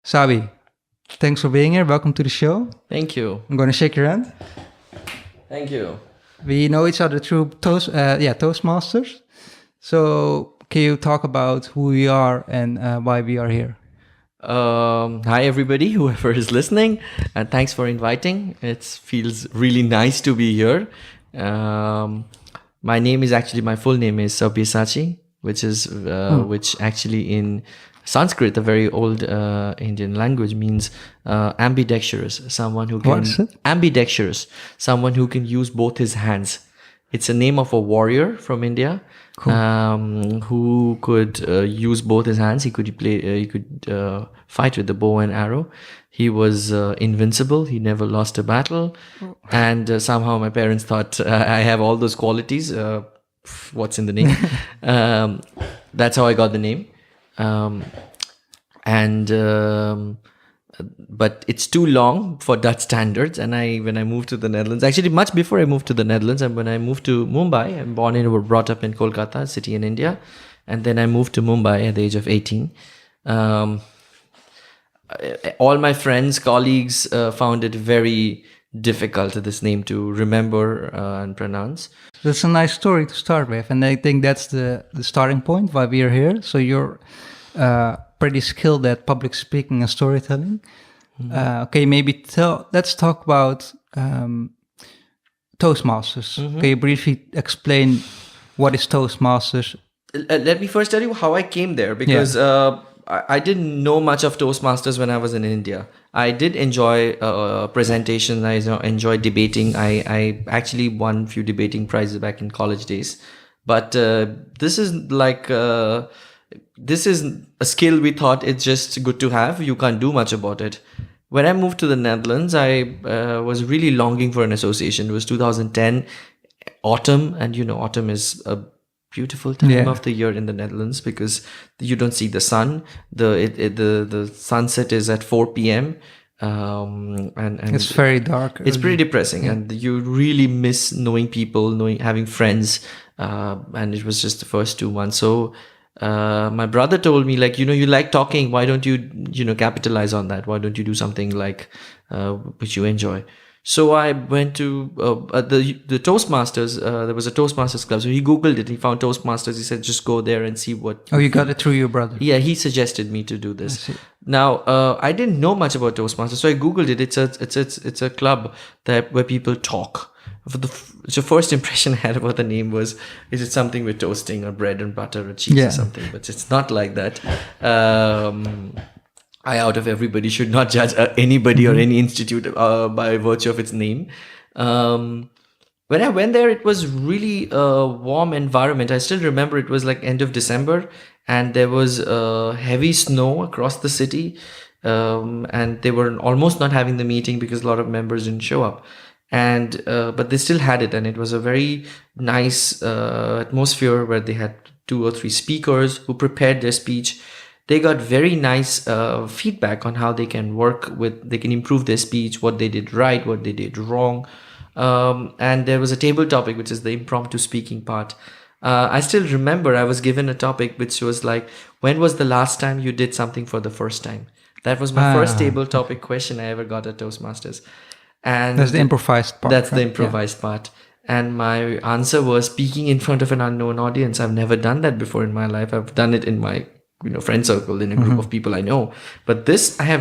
Saby, thanks for being here. Welcome to the show. Thank you. I'm going to shake your hand. Thank you. We know each other through Toastmasters. So can you talk about who we are and why we are here? Hi, everybody, whoever is listening, and thanks for inviting. It feels really nice to be here. My name is actually, my full name is Sabyasachi, which actually in Sanskrit, a very old Indian language, means ambidextrous. Someone who can What is it? ambidextrous, someone who can use both his hands. It's a name of a warrior from India. Cool. Who could use both his hands. He could play. He could fight with the bow and arrow. He was invincible. He never lost a battle. And somehow my parents thought I have all those qualities. What's in the name? That's how I got the name. But it's too long for Dutch standards. And when I moved to the Netherlands, actually much before I moved to the Netherlands, and when I moved to Mumbai, I'm born and brought up in Kolkata, a city in India. And then I moved to Mumbai at the age of 18. All my friends, colleagues found it very difficult, this name to remember and pronounce. That's a nice story to start with. And I think that's the starting point why we are here. So you're pretty skilled at public speaking and storytelling. Okay, let's talk about Toastmasters. Can you briefly explain what is Toastmasters? Let me first tell you how I came there, because I didn't know much of Toastmasters when I was in India. I did enjoy presentations. I enjoyed debating. I actually won a few debating prizes back in college days. But this is a skill we thought it's just good to have. You can't do much about it. When I moved to the Netherlands, I was really longing for an association. It was 2010, autumn, and autumn is a beautiful time of the year in the Netherlands because you don't see the sun. The sunset is at 4 p.m. And it's very dark. It's pretty depressing, and you really miss knowing people, having friends. And it was just the first 2 months. So my brother told me, you like talking. Why don't you, capitalize on that? Why don't you do something which you enjoy? So I went to the Toastmasters. There was a Toastmasters club. So he Googled it. He found Toastmasters. He said, just go there and see what. Oh, you got it through your brother? Yeah, he suggested me to do this. Now, I didn't know much about Toastmasters. So I Googled it. It's a club where people talk. So first impression I had about the name was, is it something with toasting or bread and butter or cheese or something? But it's not like that. I, out of everybody, should not judge anybody or any institute by virtue of its name. When I went there, it was really a warm environment. I still remember it was like end of December, and there was heavy snow across the city. And they were almost not having the meeting because a lot of members didn't show up. And but they still had it, and it was a very nice atmosphere where they had 2 or 3 speakers who prepared their speech. They got very nice feedback on how they can they can improve their speech, what they did right, what they did wrong. And there was a table topic, which is the impromptu speaking part. I still remember I was given a topic which was like, when was the last time you did something for the first time? That was my first table topic question I ever got at Toastmasters. And that's the improvised part. That's the improvised part. And my answer was speaking in front of an unknown audience. I've never done that before in my life. I've done it in my friend circle, in a group of people I know. But this, I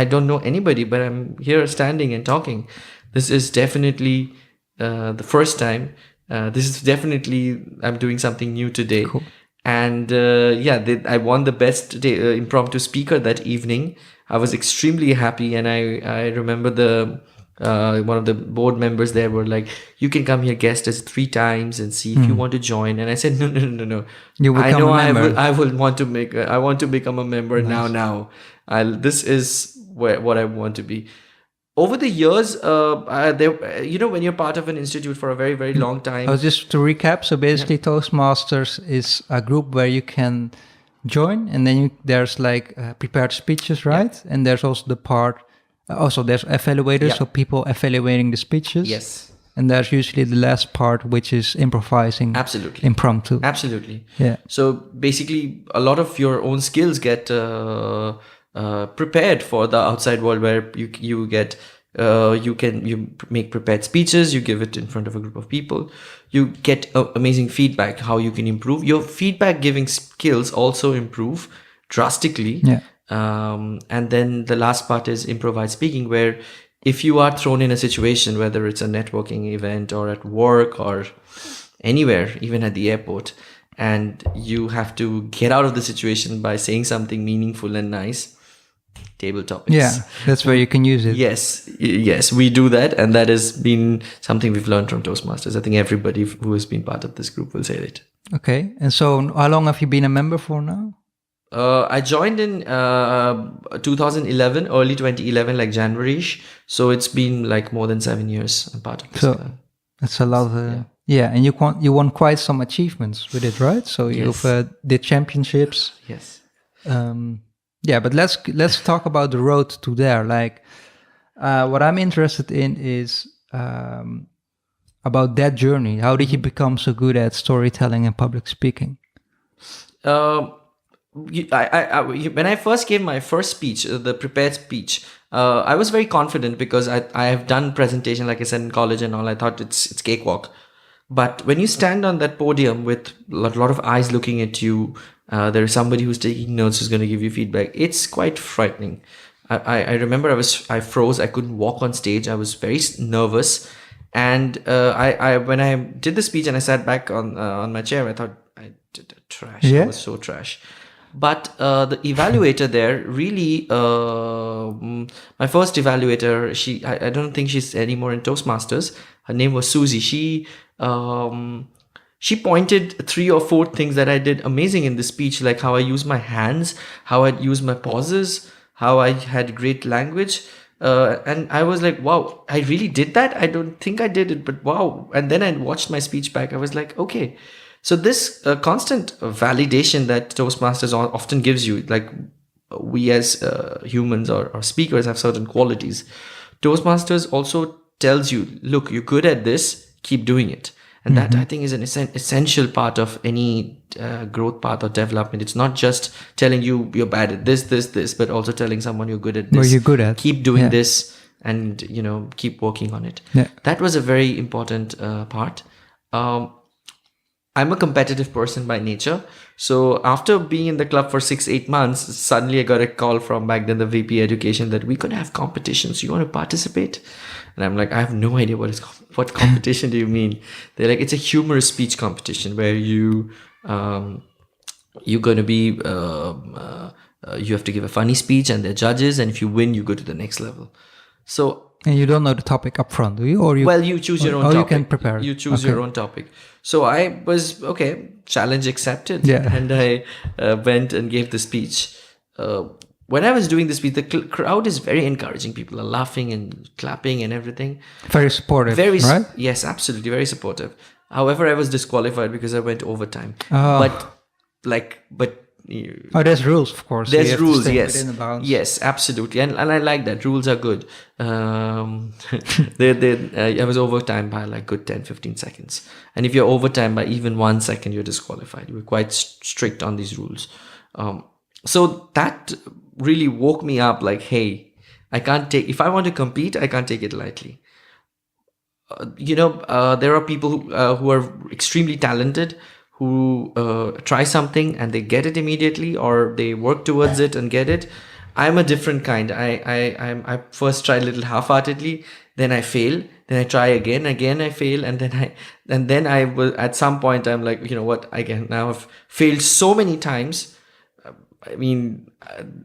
don't know anybody, but I'm here standing and talking. This is definitely the first time. This is definitely, I'm doing something new today. Cool. And I won the best impromptu speaker that evening. I was extremely happy, and I remember one of the board members there were like, you can come here guest us 3 times and see if you want to join. And I said, no. You will become a member. I want to become a member. Nice. now. This is what I want to be. Over the years, when you're part of an institute for a very, very long time. Just to recap, so basically Toastmasters is a group where you can join, and then there's prepared speeches, right? Yeah. And there's also the part. Also, there's evaluators, so people evaluating the speeches. Yes. And there's usually the last part, which is improvising. Absolutely. Impromptu. Absolutely. Yeah. So basically, a lot of your own skills get prepared for the outside world, where you get you make prepared speeches, you give it in front of a group of people, you get amazing feedback, how you can improve your feedback giving skills, also improve drastically. And then the last part is improvised speaking, where if you are thrown in a situation, whether it's a networking event or at work or anywhere, even at the airport, and you have to get out of the situation by saying something meaningful and nice, table topics. Yeah, that's where you can use it. Yes, we do that, and that has been something we've learned from Toastmasters. I think everybody who has been part of this group will say it. Okay, and so how long have you been a member for now? I joined in 2011, early 2011, like January-ish. So it's been like more than 7 years I'm part of this. So that's a lot. And you won quite some achievements with it, right? So you've did championships. Yes. But let's talk about the road to there. Like, what I'm interested in is about that journey. How did you become so good at storytelling and public speaking? When I first gave my first speech, the prepared speech, I was very confident because I have done presentation, like I said, in college and all. I thought it's cakewalk. But when you stand on that podium with a lot of eyes looking at you, there is somebody who's taking notes, who's going to give you feedback. It's quite frightening. I remember I froze. I couldn't walk on stage. I was very nervous. And when I did the speech and I sat back on my chair, I thought I did trash. Yeah. I was so trash. But the evaluator there really, my first evaluator, I don't think she's anymore in Toastmasters. Her name was Susie. She pointed 3 or 4 things that I did amazing in the speech, like how I use my hands, how I use my pauses, how I had great language. And I was like, wow, I really did that? I don't think I did it, but wow. And then I watched my speech back. I was like, okay. So this constant validation that Toastmasters often gives you, like we as humans or speakers have certain qualities. Toastmasters also tells you, look, you're good at this, keep doing it. And that, I think, is an essential part of any growth path or development. It's not just telling you you're bad at this, but also telling someone you're good at this. What you're good at. Keep doing this and, keep working on it. Yeah. That was a very important part. I'm a competitive person by nature. So after being in the club for 6-8 months, suddenly I got a call from back then the VP Education that we could have competitions. You want to participate? And I'm like, I have no idea what competition do you mean? They're like, it's a humorous speech competition where you're going to be, you have to give a funny speech and they're judges. And if you win, you go to the next level. And you don't know the topic up front, do you? You choose your own topic. You can prepare. You choose your own topic. So I was, challenge accepted. Yeah. And I went and gave the speech. When I was doing the speech, the crowd is very encouraging. People are laughing and clapping and everything. Very supportive, right? Yes, absolutely. Very supportive. However, I was disqualified because I went overtime. Oh. There's rules, of course. There's rules, yes. Within the bounds. Yes, absolutely. And I like that. Rules are good. I was overtime by like good 10-15 seconds. And if you're overtime by even 1 second, you're disqualified. We're quite strict on these rules. So that really woke me up like, hey, if I want to compete, I can't take it lightly. There are people who are extremely talented, who try something and they get it immediately, or they work towards it and get it. I'm a different kind. I first try a little half-heartedly, then I fail, then I try again I fail, and then I will, at some point I'm like, you know what, now I've failed so many times. I mean,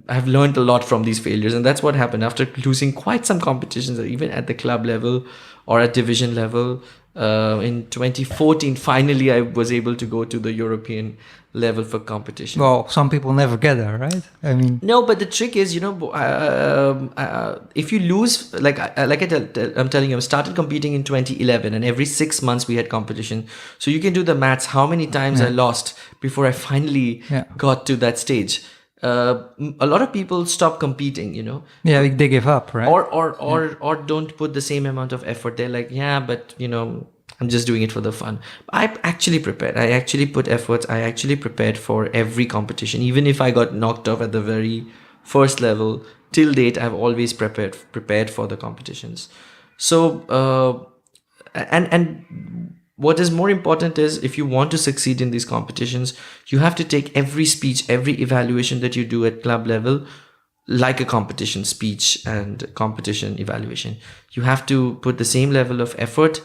I've learned a lot from these failures, and that's what happened after losing quite some competitions, even at the club level or at division level. In 2014, finally, I was able to go to the European level for competition. Well, some people never get there, right? I mean, no, but the trick is, if you lose, I'm telling you, I started competing in 2011, and every 6 months we had competition. So you can do the maths, how many times I lost before I finally got to that stage. A lot of people stop competing, Yeah, they give up, right? Or don't put the same amount of effort. They're like, but I'm just doing it for the fun. I actually prepared. I actually put efforts. I actually prepared for every competition, even if I got knocked off at the very first level, till date, I've always prepared for the competitions. So, and what is more important is, if you want to succeed in these competitions, you have to take every speech, every evaluation that you do at club level like a competition speech and competition evaluation. You have to put the same level of effort,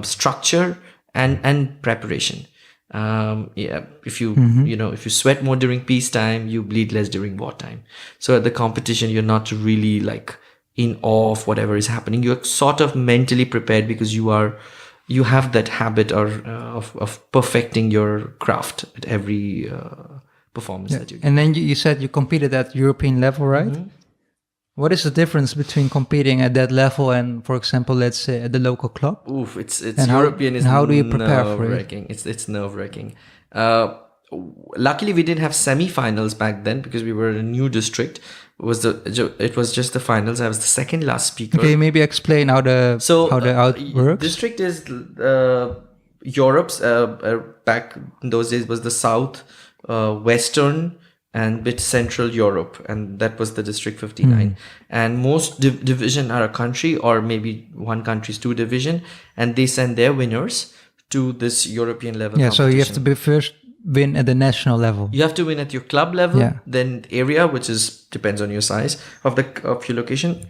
structure, and preparation. If you if you sweat more during peacetime, you bleed less during wartime. So at the competition, you're not really like in awe of whatever is happening. You're sort of mentally prepared because you have that habit of perfecting your craft at every performance that you do. And then you said you competed at European level, right? What is the difference between competing at that level and, for example, let's say at the local club? Oof, it's and European. How do you prepare for it? It's nerve-wracking. Luckily, we didn't have semi-finals back then because we were in a new district. It was just the finals. I was the second last speaker. Okay, maybe explain how it works. District is Europe's back in those days was the South, Western, and bit Central Europe, and that was the District 59. And most division are a country, or maybe one country's 2 division, and they send their winners to this European level. Yeah, so you have to first win at the national level. You have to win at your club level, then area, which depends on your size of your location.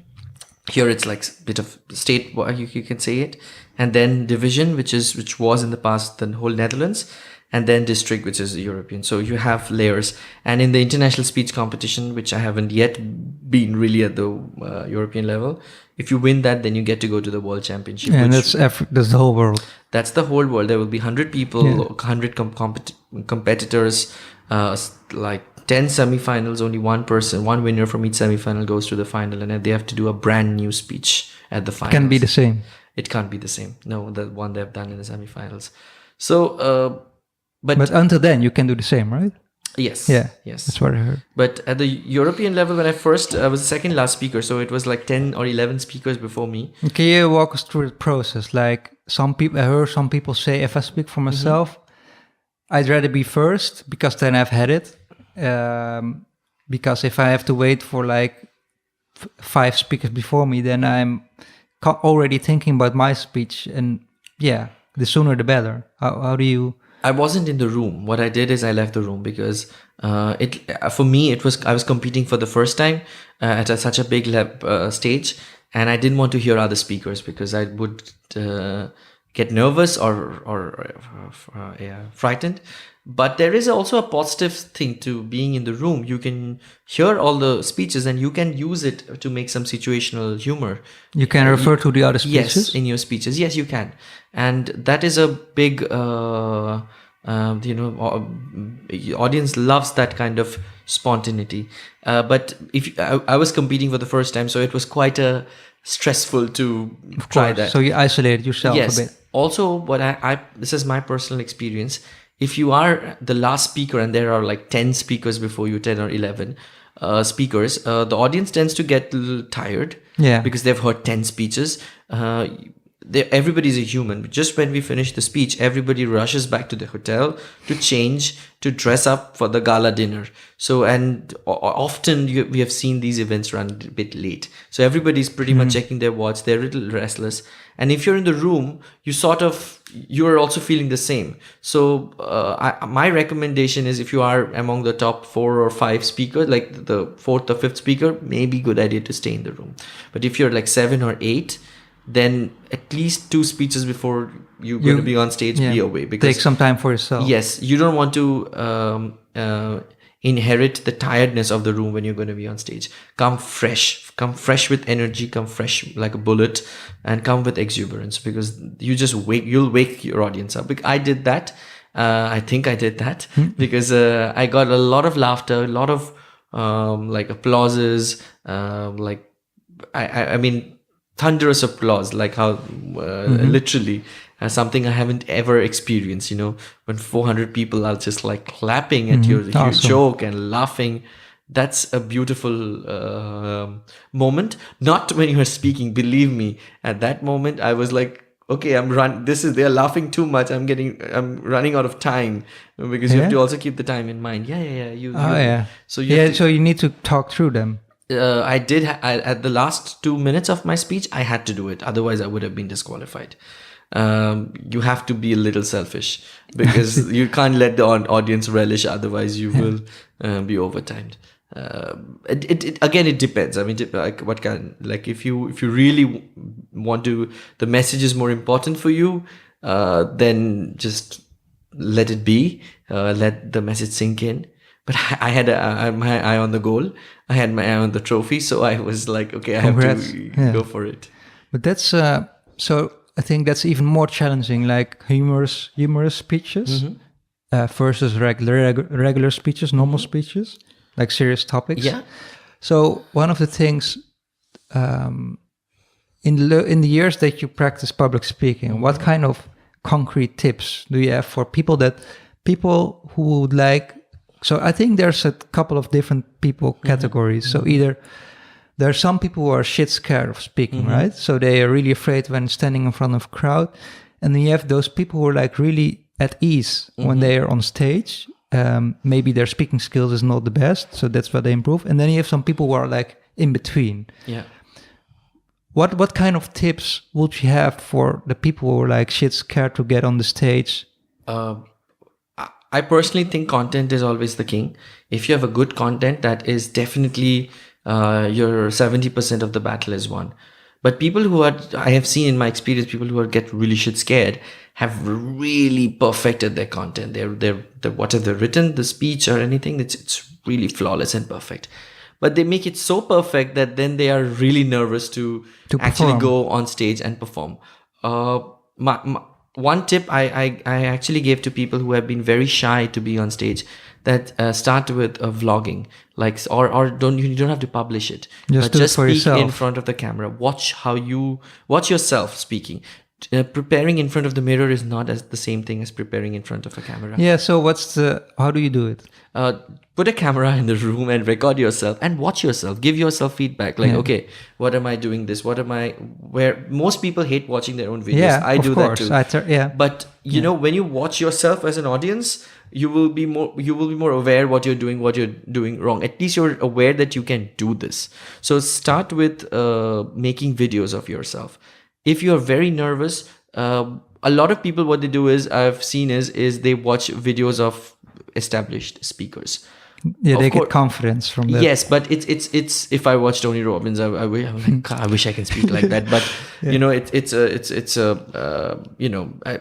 Here it's like a bit of state, you can say it, and then division, which was in the past the whole Netherlands, and then district, which is European. So you have layers. And in the international speech competition, which I haven't yet been really at the European level, if you win that, then you get to go to the World Championship. And that's the whole world. That's the whole world. There will be 100 people, 100 competitors, like 10 semi-finals, only one winner from each semi-final goes to the final, and they have to do a brand new speech at the finals. It can be the same. It can't be the same. No, the one they've done in the semi-finals. So, but until then, you can do the same, right? Yes. Yeah. Yes. That's what I heard. But at the European level, when I was the second last speaker, so it was like 10 or 11 speakers before me. Can you walk us through the process? Like I heard some people say, if I speak for myself, I'd rather be first because then I've had it. Because if I have to wait for like 5 speakers before me, then I'm already thinking about my speech, and the sooner the better. How do you? I wasn't in the room. What I did is I left the room because for me I was competing for the first time at such a big stage, and I didn't want to hear other speakers because I would get nervous or frightened. But there is also a positive thing to being in the room. You can hear all the speeches and you can use it to make some situational humor. You can refer to the other speeches? Yes, in your speeches. Yes, you can. And that is a big, audience loves that kind of spontaneity. But I was competing for the first time, so it was quite stressful to try that. So you isolated yourself a bit. Also, this is my personal experience. If you are the last speaker and there are like 10 speakers before you, 10 or 11 speakers, the audience tends to get a little tired because they've heard 10 speeches. Everybody's a human. Just when we finish the speech, everybody rushes back to the hotel to change, to dress up for the gala dinner. So, and often we have seen these events run a bit late. So everybody's pretty much checking their watch. They're a little restless. And if you're in the room, you're also feeling the same. So my recommendation is, if you are among the top 4 or 5 speakers, like the 4th or 5th speaker, maybe good idea to stay in the room. But if you're like 7 or 8, then at least 2 speeches before you're going to be on stage, be away. Because take some time for yourself. Yes, you don't want to inherit the tiredness of the room when you're going to be on stage. Come fresh with energy, come fresh like a bullet, and come with exuberance, because you'll wake your audience up. I did that. I think I did that because I got a lot of laughter, a lot of like applauses, I mean, thunderous applause, like how literally something I haven't ever experienced, when 400 people are just like clapping at your joke and laughing. That's a beautiful moment. Not when you are speaking, believe me. At that moment, I was like okay, they're laughing too much. I'm running out of time, because you have to also keep the time in mind. So you need to talk through them. At the last 2 minutes of my speech, I had to do it. Otherwise, I would have been disqualified. You have to be a little selfish, because you can't let the audience relish. Otherwise, you will be overtimed. It depends. I mean, what kind? Like, if you really want to, the message is more important for you, then just let it be. Let the message sink in. But I had my eye on the goal. I had my eye on the trophy. So I was like, okay, I have to go for it. But that's so. I think that's even more challenging. Like humorous speeches versus regular speeches, normal speeches, like serious topics. Yeah. So one of the things in the years that you practice public speaking, what kind of concrete tips do you have for people who would like? So I think there's a couple of different people categories. So either there are some people who are shit scared of speaking, right? So they are really afraid when standing in front of a crowd. And then you have those people who are like really at ease when they are on stage. Maybe their speaking skills is not the best, so that's why they improve. And then you have some people who are like in between. Yeah. What kind of tips would you have for the people who are like shit scared to get on the stage? I personally think content is always the king. If you have a good content, that is definitely your 70% of the battle is won. But people I have seen in my experience, people who get really shit scared have really perfected their content. They're whatever they've written, the speech or anything, it's really flawless and perfect. But they make it so perfect that then they are really nervous to actually go on stage and perform. One tip I actually gave to people who have been very shy to be on stage, that start with vlogging, like, or you don't have to publish it. Just speak yourself in front of the camera. Watch yourself speaking. Preparing in front of the mirror is not the same thing as preparing in front of a camera. Yeah. So how do you do it? Put a camera in the room and record yourself and watch yourself. Give yourself feedback. Like, okay, what am I doing this? Where most people hate watching their own videos. Yeah, I do that too. But you know, when you watch yourself as an audience, you will be more aware what you're doing wrong. At least you're aware that you can do this. So start with making videos of yourself. If you're very nervous, a lot of people, what they do is, I've seen is they watch videos of established speakers. Yeah, they get confidence from that. Yes, but it's if I watch Tony Robbins, I'm like, I wish I can speak like that. But you know, it's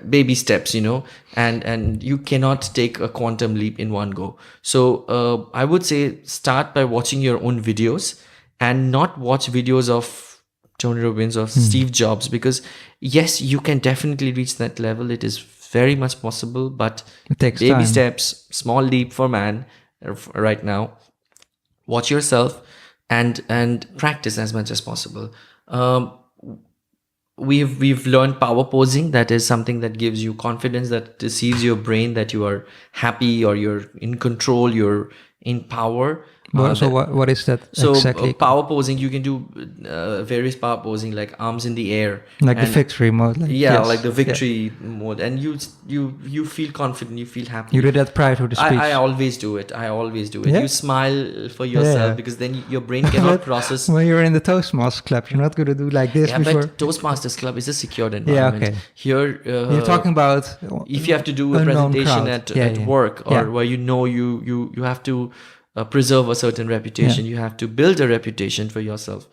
baby steps, you know, and you cannot take a quantum leap in one go. So I would say start by watching your own videos and not watch videos of Tony Robbins or Steve Jobs, because yes, you can definitely reach that level. It is very much possible, but it takes baby time. Steps, small leap for man. Right now, watch yourself and practice as much as possible. We've learned power posing. That is something that gives you confidence, that deceives your brain that you are happy or you're in control, you're in power. What is that exactly? Power posing, you can do various power posing, like arms in the air, like the victory mode. Like the victory mode, and you feel confident, you feel happy. You do that prior to the speech. I always do it. Yeah? You smile for yourself, because then your brain cannot process. When you're in the Toastmasters club, you're not going to do like this before. But Toastmasters club is a secured environment. Yeah, okay. Here, you're talking about if you have to do a presentation at work, or where you have to preserve a certain reputation. You have to build a reputation for yourself.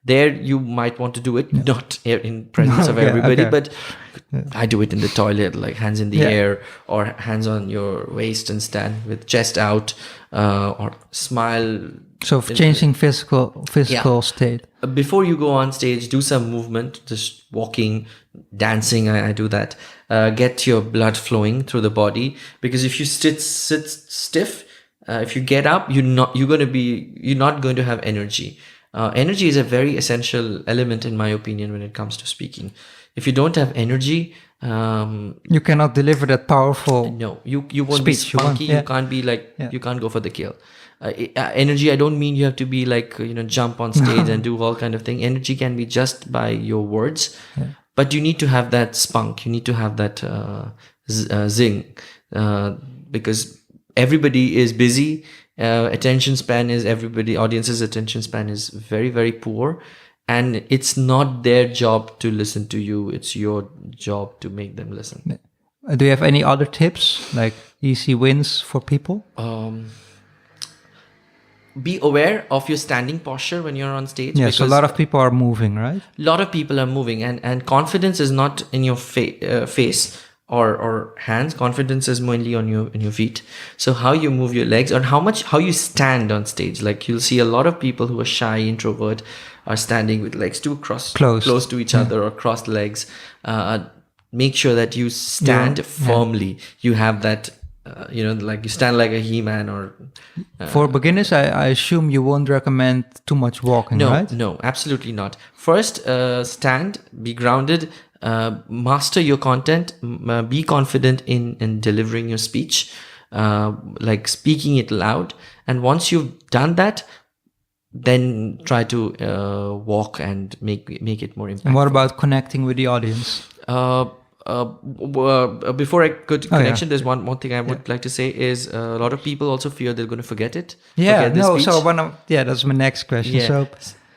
There you might want to do it, not in presence of everybody, but I do it in the toilet, like hands in the air, or hands on your waist and stand with chest out, or smile. So changing physical state. Before you go on stage, do some movement, just walking, dancing. I do that. Get your blood flowing through the body, because if you sit stiff, if you get up, you're not going to have energy. Energy is a very essential element, in my opinion, when it comes to speaking. If you don't have energy, you cannot deliver that powerful. No, you won't be spunky. You can't be like you can't go for the kill. Energy, I don't mean you have to be like jump on stage and do all kind of thing. Energy can be just by your words. but you need to have that spunk. You need to have that zing, because everybody is busy. Audience's attention span is very, very poor, and it's not their job to listen to you. It's your job to make them listen. Do you have any other tips, like easy wins for people? Be aware of your standing posture when you're on stage. Yes, a lot of people are moving, right? A lot of people are moving, and confidence is not in your face or hands. Confidence is mainly on your feet. So how you move your legs, or how you stand on stage. Like, you'll see a lot of people who are shy, introvert, are standing with legs too close to each other, or crossed legs. Make sure that you stand firmly. You have that, like you stand like a He-Man, or... For beginners, I assume you won't recommend too much walking, right? No, absolutely not. First, stand, be grounded, master your content, be confident in delivering your speech, like speaking it loud. And once you've done that, then try to walk and make it more impactful. And what about connecting with the audience? Before I go to connection, there's one more thing I would like to say is a lot of people also fear they're going to forget it. That's my next question. Yeah. So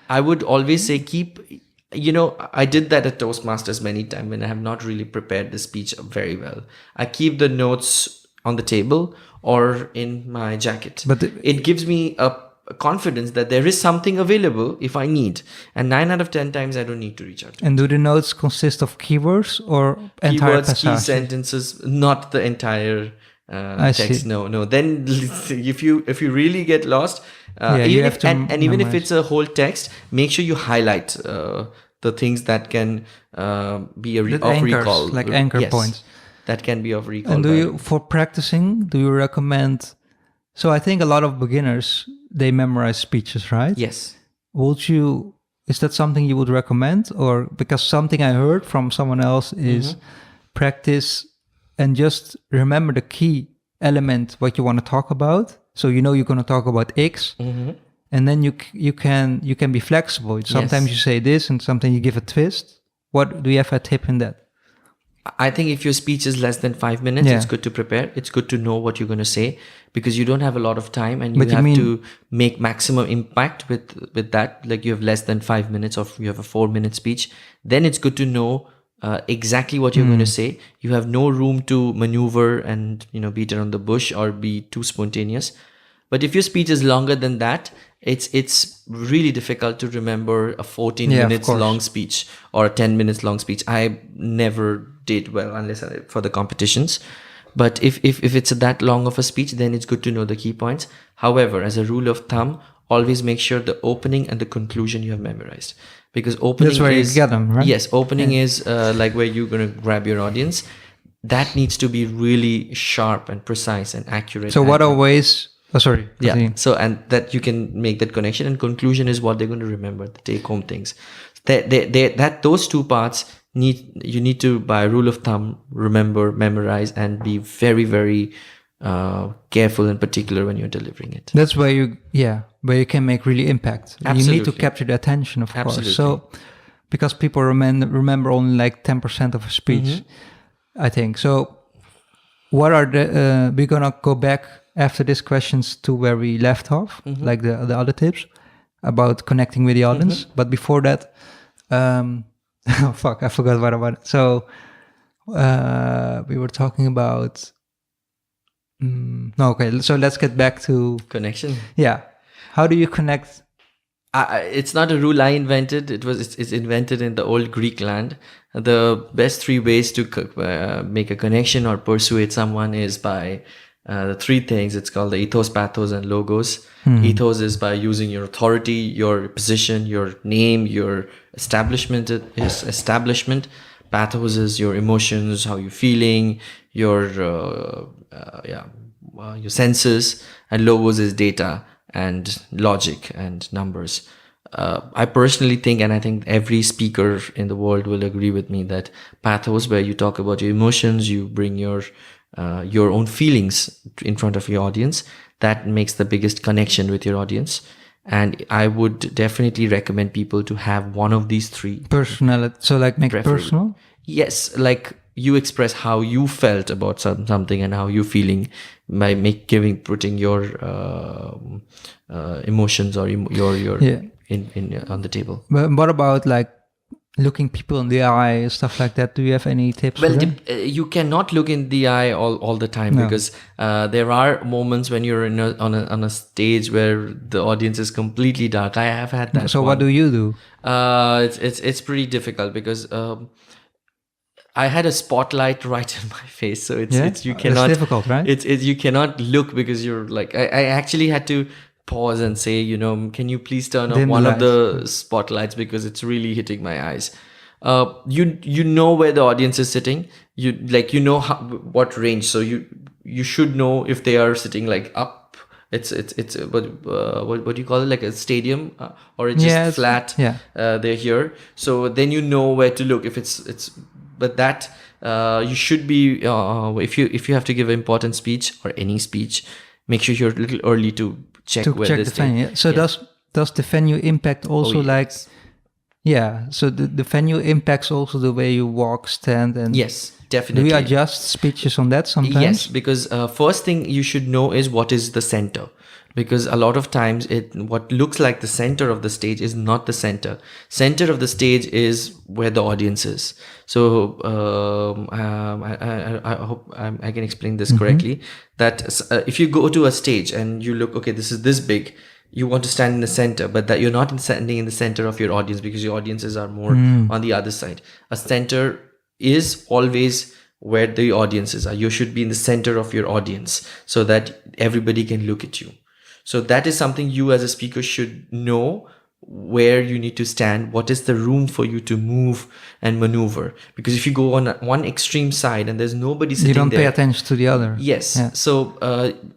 I would always say I did that at Toastmasters many times when I have not really prepared the speech very well. I keep the notes on the table or in my jacket. But it gives me a confidence that there is something available if I need. And 9 out of 10 times I don't need to reach out. And do the notes consist of keywords or entire keywords, key sentences, not the entire text? No. Then if you really get lost, even if it's a whole text, make sure you highlight the things that can be of recall, like anchor points that can be of recall. And for practicing, do you recommend? So I think a lot of beginners, they memorize speeches, right? Yes. Is that something you would recommend? Or because something I heard from someone else is practice and just remember the key element, what you want to talk about. So you're going to talk about X, and then you can be flexible. Sometimes you say this, and sometimes you give a twist. What do you have a tip in that? I think if your speech is less than 5 minutes, it's good to prepare. It's good to know what you're going to say, because you don't have a lot of time, and you have to make maximum impact with that. Like, you have less than 5 minutes, or you have a 4-minute speech. Then it's good to know exactly what you're going to say. You have no room to maneuver and beat around the bush or be too spontaneous. But if your speech is longer than that, it's really difficult to remember a 14 minutes long speech or a 10 minutes long speech. I never did well unless for the competitions. But if it's that long of a speech, then it's good to know the key points. However, as a rule of thumb, always make sure the opening and the conclusion you have memorized. Because opening that's where you get them, right? Yes, opening is like where you're going to grab your audience. That needs to be really sharp and precise and accurate. So what are ways... Oh, sorry. Yeah. So, and that you can make that connection, and conclusion is what they're going to remember, the take home things. Those two parts you need to, by rule of thumb, remember, memorize, and be very, very careful and particular when you're delivering it. That's where you can make really impact. Absolutely. You need to capture the attention, of course. So, because people remember only like 10% of a speech, I think. So, what are we're gonna go back after these questions to where we left off, like the other tips about connecting with the audience. But before that, I forgot what I wanted. So we were talking about. So let's get back to connection. Yeah, how do you connect? It's not a rule I invented. It's invented in the old Greek land. The best 3 ways to make a connection or persuade someone is by the 3 things. It's called the ethos, pathos, and logos. Ethos is by using your authority, your position, your name, your establishment. Pathos is your emotions, how you're feeling, your senses, and logos is data and logic and numbers. I personally think, and I think every speaker in the world will agree with me, that pathos, where you talk about your emotions, you bring your own feelings in front of your audience, that makes the biggest connection with your audience. And I would definitely recommend people to have one of these three. Personality. So like make it Preferably. personal? Yes, like you express how you felt about something and how you're feeling by putting your emotions or your in on the table. But what about like looking people in the eye, stuff like that? Do you have any tips? Well, you cannot look in the eye all the time, because there are moments when you're on a stage where the audience is completely dark. I have had that. So what do you do? It's pretty difficult because I had a spotlight right in my face, so it's you cannot. It's difficult, right? It's you cannot look because you're like I actually had to pause and say, can you please turn off one of the spotlights because it's really hitting my eyes. You know where the audience is sitting. You know what range, so you should know if they are sitting like up. It's what do you call it, like a stadium, or it's just flat. They're here, so then you know where to look. If it's but that you should be if you have to give an important speech or any speech, make sure you're a little early to check where the venue. So does the venue impact also so the venue impacts also the way you walk, stand, and yes, definitely. Do we adjust speeches on that sometimes? Yes, because first thing you should know is what is the center. Because a lot of times what looks like the center of the stage is not the center. Center of the stage is where the audience is. So I hope I can explain this correctly. That if you go to a stage and you look, okay, this is this big, you want to stand in the center, but that you're not standing in the center of your audience because your audiences are more on the other side. A center is always where the audiences are. You should be in the center of your audience so that everybody can look at you. So that is something you as a speaker should know, where you need to stand, what is the room for you to move and maneuver. Because if you go on one extreme side and there's nobody sitting there, you don't pay attention to the other. Yes. Yeah. So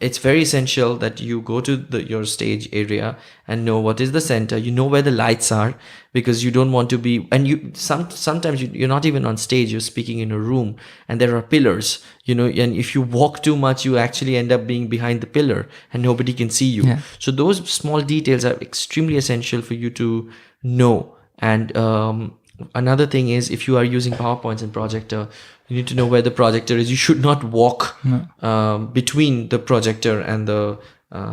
it's very essential that you go to your stage area and know what is the center. You know where the lights are, because you don't want to be, and sometimes you're not even on stage, you're speaking in a room and there are pillars, and if you walk too much, you actually end up being behind the pillar and nobody can see you. Yeah. So those small details are extremely essential for you to know. And another thing is, if you are using PowerPoints and projector, you need to know where the projector is. You should not walk between the projector and the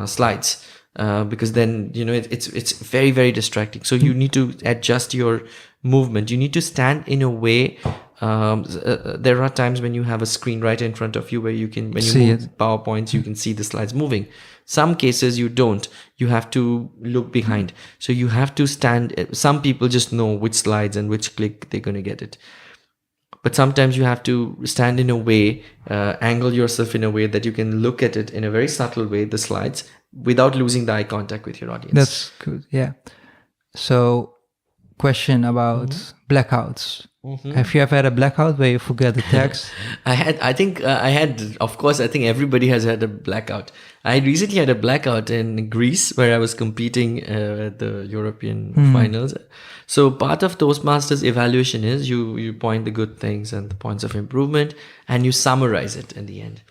slides. Because then it's very, very distracting. So you need to adjust your movement. You need to stand in a way. There are times when you have a screen right in front of you where you can, when you move PowerPoints, you can see the slides moving. Some cases you don't. You have to look behind. So you have to stand. Some people just know which slides and which click they're going to get it. But sometimes you have to stand in a way, angle yourself in a way that you can look at it in a very subtle way, the slides, without losing the eye contact with your audience. That's good. Yeah. So, question about blackouts. Have you ever had a blackout where you forget the text? I think everybody has had a blackout. I recently had a blackout in Greece where I was competing at the European finals. So part of Toastmasters evaluation is you point the good things and the points of improvement, and you summarize it in the end.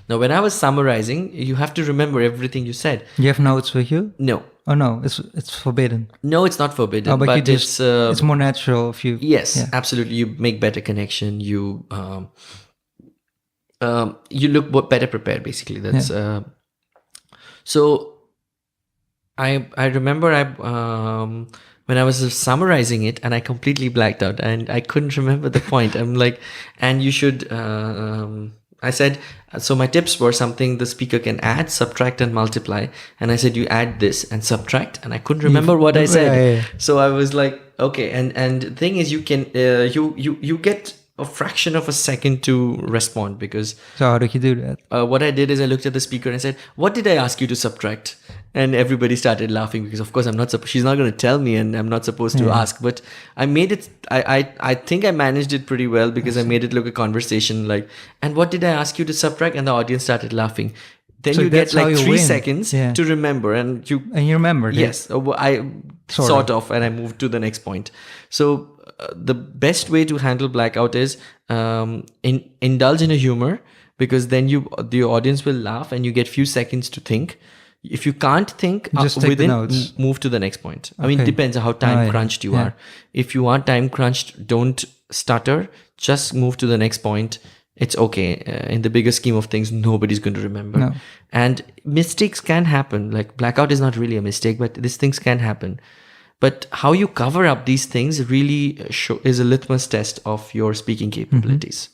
Now, when I was summarizing, you have to remember everything you said. You have notes with you? No. Oh no, it's forbidden. No, it's not forbidden. Oh, but it's more natural if you. Yes, absolutely. You make better connection. You look better prepared. Basically, that's. So, I remember when I was summarizing it and I completely blacked out and I couldn't remember the point. I'm like, and you should. I said, so my tips were something the speaker can add, subtract, and multiply. And I said, you add this and subtract. And I couldn't remember what I said. Yeah. So I was like, okay. And the thing is, you can, you get a fraction of a second to respond, because. So how did you do that? What I did is I looked at the speaker and I said, what did I ask you to subtract? And everybody started laughing, because of course she's not going to tell me and I'm not supposed to ask, but I made it, I think I managed it pretty well, because I made it look a conversation like, and what did I ask you to subtract? And the audience started laughing. Then so you get like 3 seconds to remember, and you remembered. Yes. I sort of, and I moved to the next point. So the best way to handle blackout is indulge in a humor, because then the audience will laugh and you get few seconds to think. if you can't think Just take the notes. move to the next point. I mean, it depends on how time crunched you are. If you are time crunched, don't stutter. Just move to the next point. It's okay. In the bigger scheme of things, nobody's going to remember. No. And mistakes can happen. Like blackout is not really a mistake, but these things can happen. But how you cover up these things really is a litmus test of your speaking capabilities.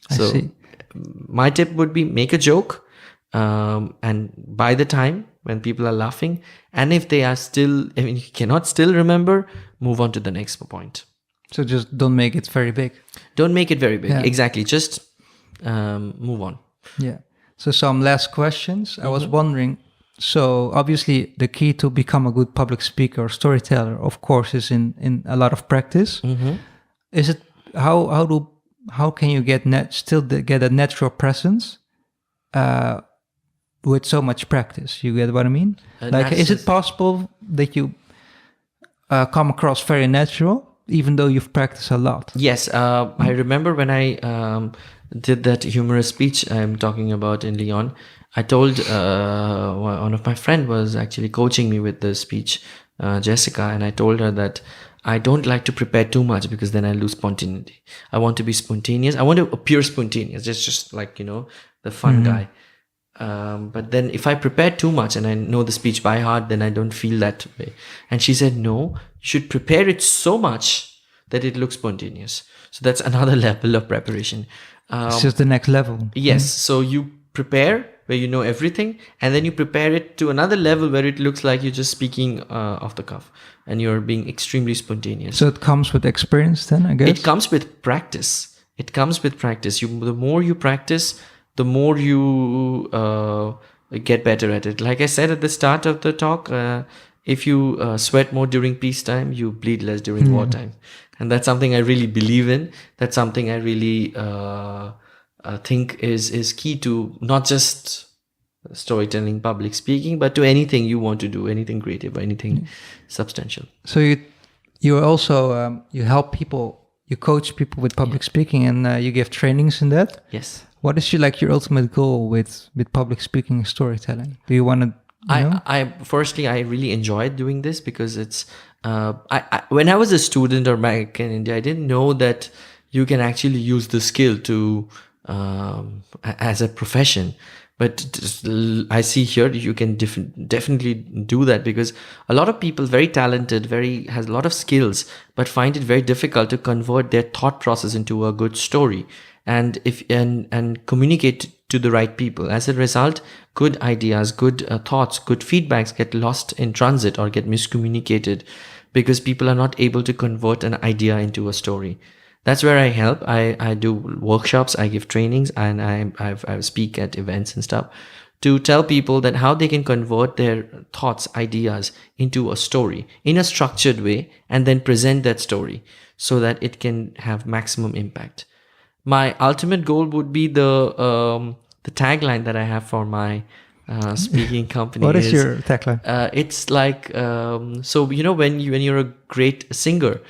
So my tip would be make a joke. And by the time when people are laughing, and if they are still, I mean, you cannot still remember, move on to the next point. So just don't make it very big. Don't make it very big. Exactly. Just move on. Yeah. So some last questions. I was wondering, so obviously the key to become a good public speaker or storyteller, of course, is in a lot of practice. Is it, how can you still get a natural presence with so much practice? You get what I mean? Is it possible that you come across very natural, even though you've practiced a lot? Yes. I remember when I did that humorous speech I'm talking about in Lyon, I told one of my friend was actually coaching me with the speech, Jessica, and I told her that I don't like to prepare too much because then I lose spontaneity. I want to be spontaneous. I want to appear spontaneous. It's just like, the fun guy. But then if I prepare too much and I know the speech by heart, then I don't feel that way. And she said, no, you should prepare it so much that it looks spontaneous. So that's another level of preparation. It's just the next level. Yes. So you prepare where you know everything, and then you prepare it to another level where it looks like you're just speaking off the cuff and you're being extremely spontaneous. So it comes with experience then, I guess? It comes with practice. The more you practice, the more you get better at it. Like I said at the start of the talk, if you sweat more during peacetime, you bleed less during wartime. And that's something I really believe in. That's something I really think is key to not just storytelling, public speaking, but to anything you want to do, anything creative, anything substantial. So you also you help people, you coach people with public speaking, and you give trainings in that. Yes. What is your ultimate goal with public speaking and storytelling? Do you want to? Firstly, I really enjoyed doing this because it's when I was a student or back in India, I didn't know that you can actually use the skill to as a profession. But I see here you can definitely do that, because a lot of people, very talented, has a lot of skills, but find it very difficult to convert their thought process into a good story and communicate to the right people. As a result, good ideas, good thoughts, good feedbacks get lost in transit or get miscommunicated because people are not able to convert an idea into a story. That's where I help. I do workshops, I give trainings, and I speak at events and stuff to tell people that how they can convert their thoughts, ideas into a story in a structured way, and then present that story so that it can have maximum impact. My ultimate goal would be the tagline that I have for my speaking company. What is your tagline? It's like so when you're a great singer,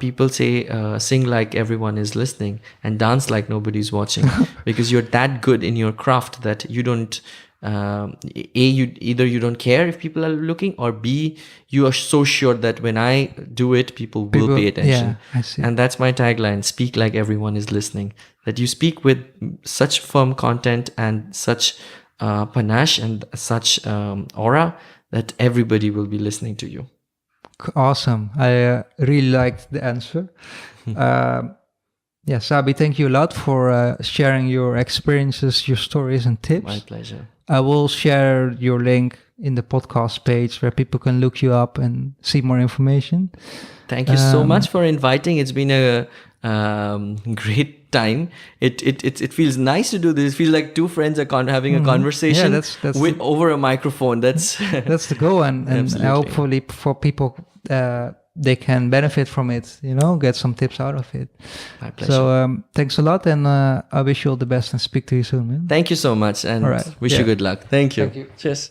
people say sing like everyone is listening and dance like nobody's watching, because you're that good in your craft that you don't you don't care if people are looking, or B, you are so sure that when I do it, people will pay attention. Yeah, I see. And that's my tagline: speak like everyone is listening. That you speak with such firm content and such panache and such aura that everybody will be listening to you. Awesome. I really liked the answer. Saby, thank you a lot for sharing your experiences, your stories and tips. My pleasure. I will share your link in the podcast page where people can look you up and see more information. Thank you so much for inviting. It's been a great time. It feels nice to do this. It feels like two friends are having a conversation over a microphone. That's the goal, and hopefully for people they can benefit from it. Get some tips out of it. My pleasure. So thanks a lot, and I wish you all the best and speak to you soon, man. Thank you so much, and wish you good luck. Thank you. Thank you. Cheers.